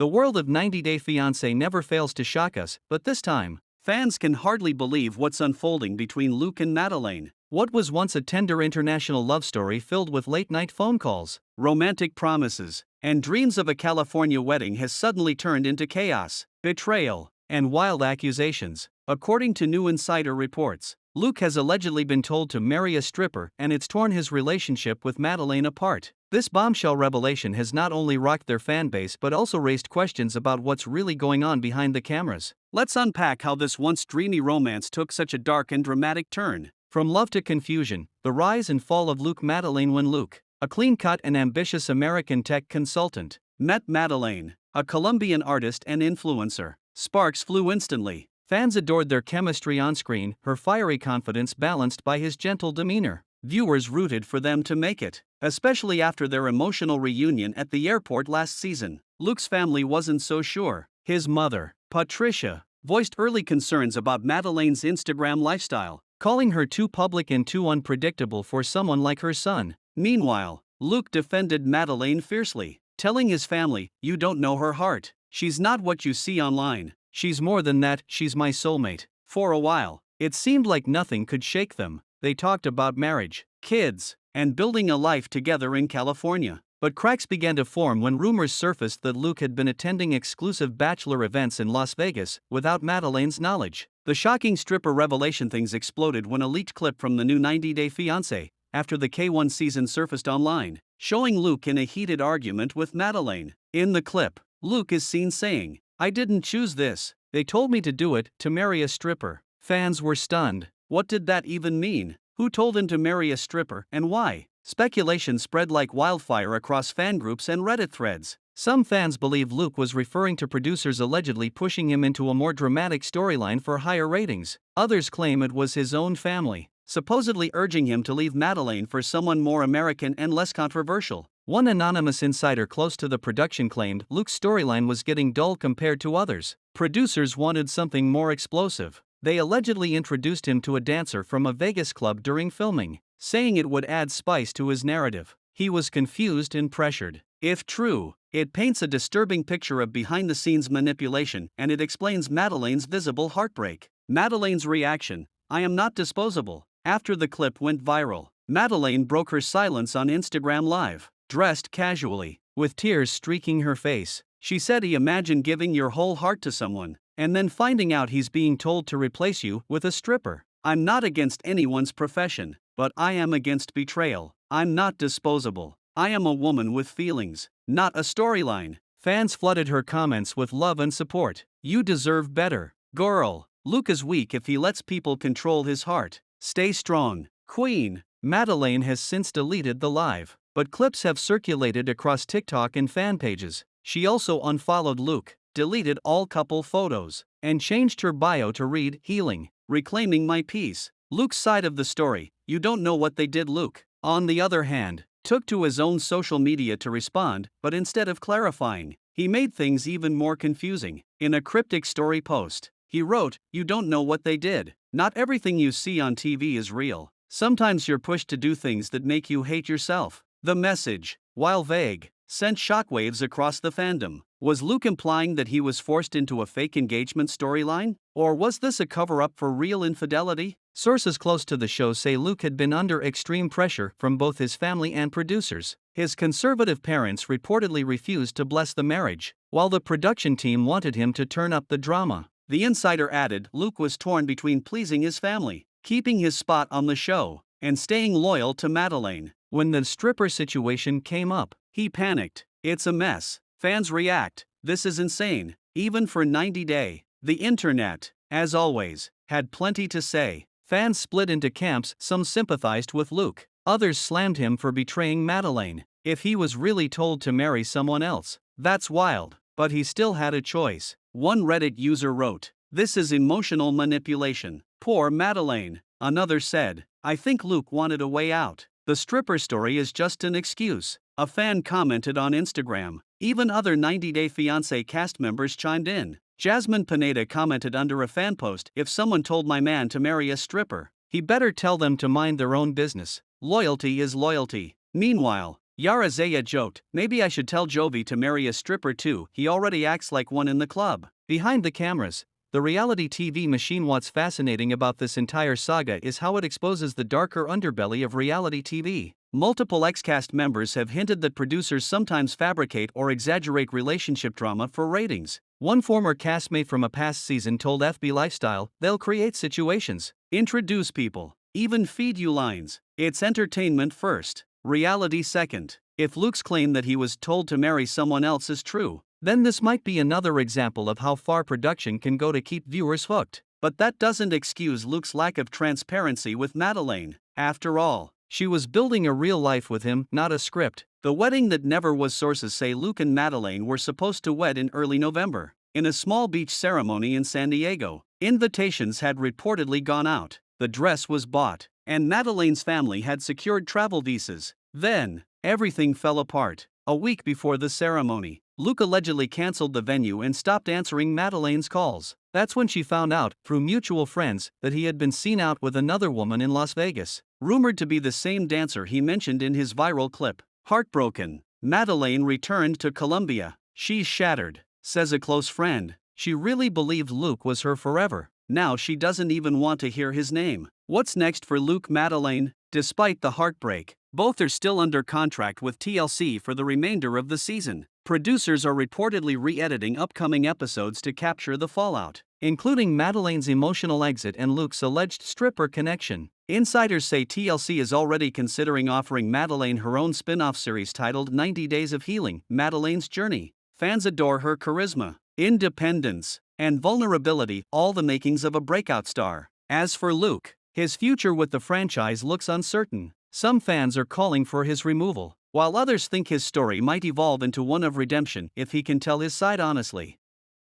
The world of 90 Day Fiance never fails to shock us, but this time, fans can hardly believe what's unfolding between Luke and Madeleine. What was once a tender international love story filled with late-night phone calls, romantic promises, and dreams of a California wedding has suddenly turned into chaos, betrayal, and wild accusations. According to new insider reports, Luke has allegedly been told to marry a stripper, and it's torn his relationship with Madeleine apart. This bombshell revelation has not only rocked their fanbase but also raised questions about what's really going on behind the cameras. Let's unpack how this once dreamy romance took such a dark and dramatic turn. From love to confusion, the rise and fall of Luke Madeleine. When Luke, a clean-cut and ambitious American tech consultant, met Madeleine, a Colombian artist and influencer, sparks flew instantly. Fans adored their chemistry on screen, her fiery confidence balanced by his gentle demeanor. Viewers rooted for them to make it, especially after their emotional reunion at the airport last season. Luke's family wasn't so sure. His mother, Patricia, voiced early concerns about Madeleine's Instagram lifestyle, calling her too public and too unpredictable for someone like her son. Meanwhile, Luke defended Madeleine fiercely, telling his family, "You don't know her heart. She's not what you see online. She's more than that, she's my soulmate." For a while, it seemed like nothing could shake them. They talked about marriage, kids, and building a life together in California. But cracks began to form when rumors surfaced that Luke had been attending exclusive bachelor events in Las Vegas without Madeleine's knowledge. The shocking stripper revelation things exploded when a leaked clip from the new 90 Day Fiance, after the K1 season, surfaced online, showing Luke in a heated argument with Madeleine. In the clip, Luke is seen saying, "I didn't choose this. They told me to do it, to marry a stripper." Fans were stunned. What did that even mean? Who told him to marry a stripper, and why? Speculation spread like wildfire across fan groups and Reddit threads. Some fans believe Luke was referring to producers allegedly pushing him into a more dramatic storyline for higher ratings. Others claim it was his own family, supposedly urging him to leave Madeleine for someone more American and less controversial. One anonymous insider close to the production claimed Luke's storyline was getting dull compared to others. Producers wanted something more explosive. They allegedly introduced him to a dancer from a Vegas club during filming, saying it would add spice to his narrative. He was confused and pressured. If true, it paints a disturbing picture of behind-the-scenes manipulation, and it explains Madeleine's visible heartbreak. Madeleine's reaction: "I am not disposable." After the clip went viral, Madeleine broke her silence on Instagram Live, dressed casually, with tears streaking her face. She said, "Imagine giving your whole heart to someone, and then finding out he's being told to replace you with a stripper. I'm not against anyone's profession, but I am against betrayal. I'm not disposable. I am a woman with feelings, not a storyline." Fans flooded her comments with love and support. "You deserve better, girl. Luke is weak if he lets people control his heart. Stay strong, queen." Madeleine has since deleted the live, but clips have circulated across TikTok and fan pages. She also unfollowed Luke, deleted all couple photos, and changed her bio to read, "Healing, reclaiming my peace." Luke's side of the story: "You don't know what they did." Luke, on the other hand, took to his own social media to respond, but instead of clarifying, he made things even more confusing. In a cryptic story post, he wrote, "You don't know what they did. Not everything you see on TV is real. Sometimes you're pushed to do things that make you hate yourself." The message, while vague, sent shockwaves across the fandom. Was Luke implying that he was forced into a fake engagement storyline? Or was this a cover-up for real infidelity? Sources close to the show say Luke had been under extreme pressure from both his family and producers. His conservative parents reportedly refused to bless the marriage, while the production team wanted him to turn up the drama. The insider added Luke was torn between pleasing his family, keeping his spot on the show, and staying loyal to Madeleine. When the stripper situation came up, he panicked. "It's a mess." Fans react: "This is insane, even for 90 Day." The internet, as always, had plenty to say. Fans split into camps. Some sympathized with Luke, others slammed him for betraying Madeleine. If he was really told to marry someone else, that's wild, but he still had a choice. One Reddit user wrote, "This is emotional manipulation. Poor Madeleine." Another said, "I think Luke wanted a way out. The stripper story is just an excuse." A fan commented on Instagram. Even other 90 Day Fiance cast members chimed in. Jasmine Pineda commented under a fan post, "If someone told my man to marry a stripper, he better tell them to mind their own business. Loyalty is loyalty." Meanwhile, Yara Zaya joked, "Maybe I should tell Jovi to marry a stripper too, he already acts like one in the club." Behind the cameras, the reality TV machine. What's fascinating about this entire saga is how it exposes the darker underbelly of reality TV. Multiple ex-cast members have hinted that producers sometimes fabricate or exaggerate relationship drama for ratings. One former castmate from a past season told FB Lifestyle, "They'll create situations, introduce people, even feed you lines. It's entertainment first, reality second." If Luke's claim that he was told to marry someone else is true, then this might be another example of how far production can go to keep viewers hooked. But that doesn't excuse Luke's lack of transparency with Madeleine. After all, she was building a real life with him, not a script. The wedding that never was. Sources say Luke and Madeleine were supposed to wed in early November, in a small beach ceremony in San Diego. Invitations had reportedly gone out, the dress was bought, and Madeleine's family had secured travel visas. Then, everything fell apart. A week before the ceremony, Luke allegedly canceled the venue and stopped answering Madeleine's calls. That's when she found out, through mutual friends, that he had been seen out with another woman in Las Vegas, rumored to be the same dancer he mentioned in his viral clip. Heartbroken, Madeleine returned to Colombia. "She's shattered," says a close friend. She really believed Luke was her forever. Now she doesn't even want to hear his name. What's next for Luke Madeleine? Despite the heartbreak, both are still under contract with TLC for the remainder of the season. Producers are reportedly re-editing upcoming episodes to capture the fallout, including Madeleine's emotional exit and Luke's alleged stripper connection. Insiders say TLC is already considering offering Madeleine her own spin-off series titled 90 Days of Healing, Madeleine's Journey. Fans adore her charisma, independence, and vulnerability, all the makings of a breakout star. As for Luke, his future with the franchise looks uncertain. Some fans are calling for his removal, while others think his story might evolve into one of redemption if he can tell his side honestly.